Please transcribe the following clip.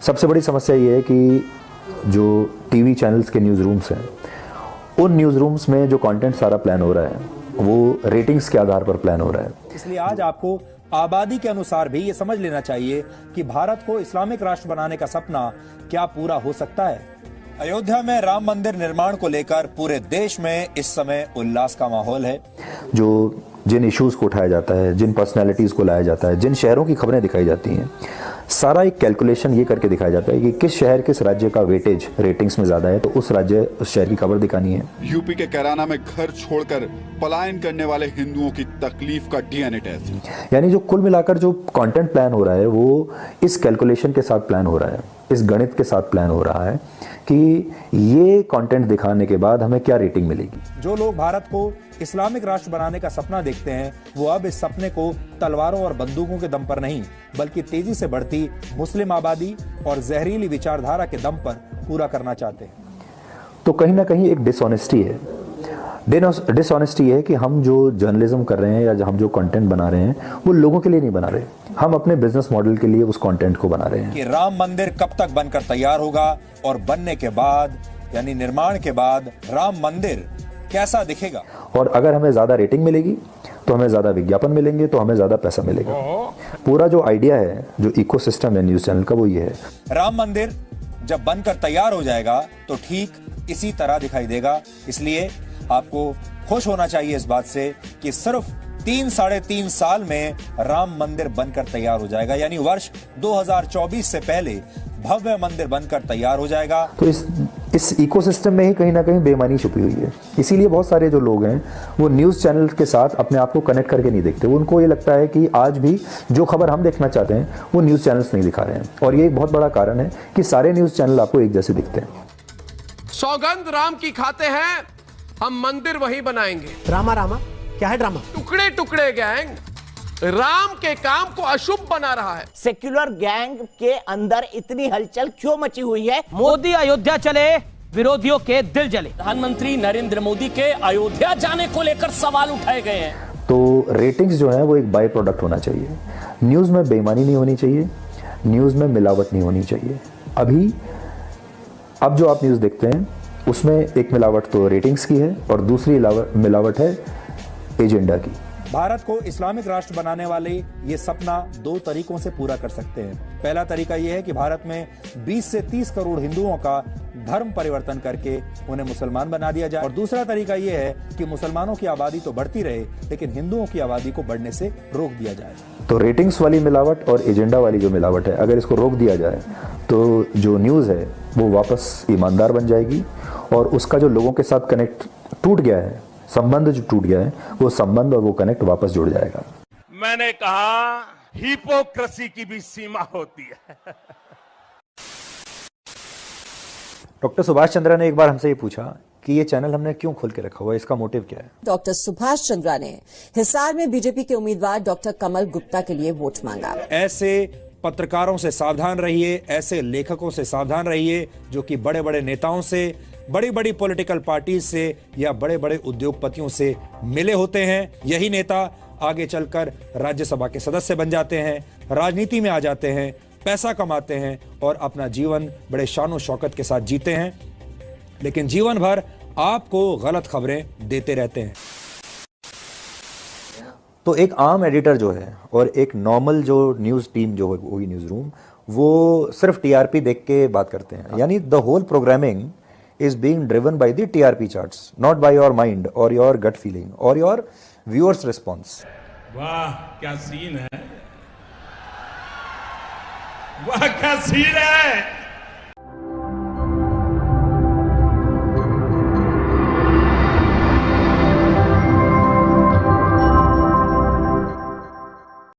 सबसे बड़ी समस्या ये है कि जो टीवी चैनल्स के न्यूज़ रूम्स हैं, उन न्यूज़ रूम्स में जो कंटेंट सारा प्लान हो रहा है वो रेटिंग्स के आधार पर प्लान हो रहा है। इसलिए आज आपको आबादी के अनुसार भी ये समझ लेना चाहिए कि भारत को इस्लामिक राष्ट्र बनाने का सपना क्या पूरा हो सकता है। अयोध्या में राम मंदिर निर्माण को लेकर पूरे देश में इस समय उल्लास का माहौल है। जिन इश्यूज को उठाया जाता है, जिन पर्सनैलिटीज़ को लाया जाता है, जिन शहरों की खबरें दिखाई जाती हैं, सारा एक कैलकुलेशन ये करके दिखाया जाता है कि किस शहर किस राज्य का वेटेज रेटिंग्स में ज़्यादा है तो उस राज्य उस शहर की खबर दिखानी है। यूपी के कैराना में घर छोड़कर पलायन करने वाले हिंदुओं की तकलीफ का डीएनए टेस्ट, यानी जो कुल मिलाकर जो कंटेंट प्लान हो रहा है वो इस कैलकुलेशन के साथ प्लान हो रहा है, इस गणित के साथ प्लान हो रहा है कि ये कंटेंट दिखाने के बाद हमें क्या रेटिंग मिलेगी। जो लोग भारत को इस्लामिक राष्ट्र बनाने का सपना देखते हैं वो अब इस सपने को तलवारों और बंदूकों के दम पर नहीं बल्कि तेजी से बढ़ती मुस्लिम आबादी और जहरीली विचारधारा के दम पर पूरा करना चाहते हैं। तो कहीं ना कहीं एक डिसऑनेस्टी है। डिसऑनेस्टी है कि हम जो जर्नलिज्म कर रहे हैं या हम जो कंटेंट बना रहे हैं वो लोगों के लिए नहीं बना रहे, हम अपने बिजनेस मॉडल के लिए उस कंटेंट को बना रहे हैं। कि राम मंदिर कब तक बनकर तैयार होगा और बनने के बाद यानी निर्माण के बाद राम मंदिर कैसा दिखेगा, और अगर हमें ज्यादा रेटिंग मिलेगी तो हमें ज्यादा विज्ञापन मिलेंगे तो हमें ज्यादा पैसा मिलेगा। पूरा जो आइडिया है, जो इकोसिस्टम है न्यूज चैनल का, वो ये है। राम मंदिर जब बनकर तैयार हो जाएगा तो ठीक इसी तरह दिखाई देगा। इसलिए आपको खुश होना चाहिए इस बात से कि सिर्फ 3-3.5 साल में राम मंदिर बनकर तैयार हो जाएगा, यानी वर्ष 2024 से पहले भव्य मंदिर बनकर तैयार हो जाएगा। तो इस इकोसिस्टम में ही कहीं ना कहीं बेईमानी छुपी हुई है। इसीलिए बहुत सारे जो लोग हैं वो न्यूज़ चैनल के साथ अपने आप को कनेक्ट करके नहीं देखते। उनको ये लगता है कि आज भी जो खबर हम देखना चाहते हैं वो न्यूज़ चैनल्स नहीं दिखा रहे हैं, और ये एक बहुत बड़ा कारण है कि सारे न्यूज़ चैनल आपको एक जैसे दिखते हैं। सौगंध राम की खाते हैं, हम मंदिर वही बनाएंगे। ड्रामा रामा क्या है ड्रामा? टुकड़े टुकड़े गैंग राम के काम को अशुभ बना रहा है। सेक्युलर गैंग के अंदर इतनी हलचल क्यों मची हुई है? मोदी अयोध्या चले, विरोधियों के दिल जले। प्रधानमंत्री नरेंद्र मोदी के अयोध्या जाने को लेकर सवाल उठाए गए हैं। तो रेटिंग्स जो है वो एक बाय प्रोडक्ट होना चाहिए। न्यूज़ में बेईमानी नहीं होनी चाहिए, न्यूज़ में मिलावट नहीं होनी चाहिए। अब जो आप न्यूज़ देखते हैं उसमें एक मिलावट तो रेटिंग्स की है और दूसरी मिलावट है एजेंडा की। भारत को इस्लामिक राष्ट्र बनाने वाले ये सपना 2 तरीकों से पूरा कर सकते हैं। पहला तरीका यह है कि भारत में 20 से 30 करोड़ हिंदुओं का धर्म परिवर्तन करके उन्हें मुसलमान बना दिया जाए, और दूसरा तरीका यह है कि मुसलमानों की आबादी तो बढ़ती रहे लेकिन हिंदुओं की आबादी को बढ़ने से रोक दिया जाए। तो रेटिंग्स वाली मिलावट और एजेंडा वाली जो मिलावट है, अगर इसको रोक दिया जाए तो जो न्यूज़ है वो वापस ईमानदार बन जाएगी, और उसका जो लोगों के साथ कनेक्ट टूट गया है, संबंध जो टूट गया है, वो संबंध और वो कनेक्ट वापस जुड़ जाएगा। मैंने कहा हिपोक्रेसी की भी सीमा होती है। डॉक्टर सुभाष चंद्रा ने एक बार हमसे ये पूछा कि ये चैनल हमने क्यों खोल के रखा हुआ है, इसका मोटिव क्या है। डॉक्टर सुभाष चंद्रा ने हिसार में बीजेपी के उम्मीदवार डॉक्टर कमल गुप्ता के लिए वोट मांगा। ऐसे पत्रकारों से सावधान रहिए, ऐसे लेखकों से सावधान रहिए जो कि बड़े बड़े नेताओं से, बड़ी बड़ी पॉलिटिकल पार्टी से या बड़े बड़े उद्योगपतियों से मिले होते हैं। यही नेता आगे चलकर राज्यसभा के सदस्य बन जाते हैं, राजनीति में आ जाते हैं, पैसा कमाते हैं और अपना जीवन बड़े शान और शौकत के साथ जीते हैं, लेकिन जीवन भर आपको गलत खबरें देते रहते हैं। तो एक आम एडिटर जो है और एक नॉर्मल जो न्यूज़ टीम जो होगी न्यूज़ रूम, वो सिर्फ टीआरपी देख के बात करते हैं। यानी the whole programming is being driven by the TRP charts, not by your mind or your gut feeling or your viewers response. वाह क्या सीन है, वाह क्या सीन है।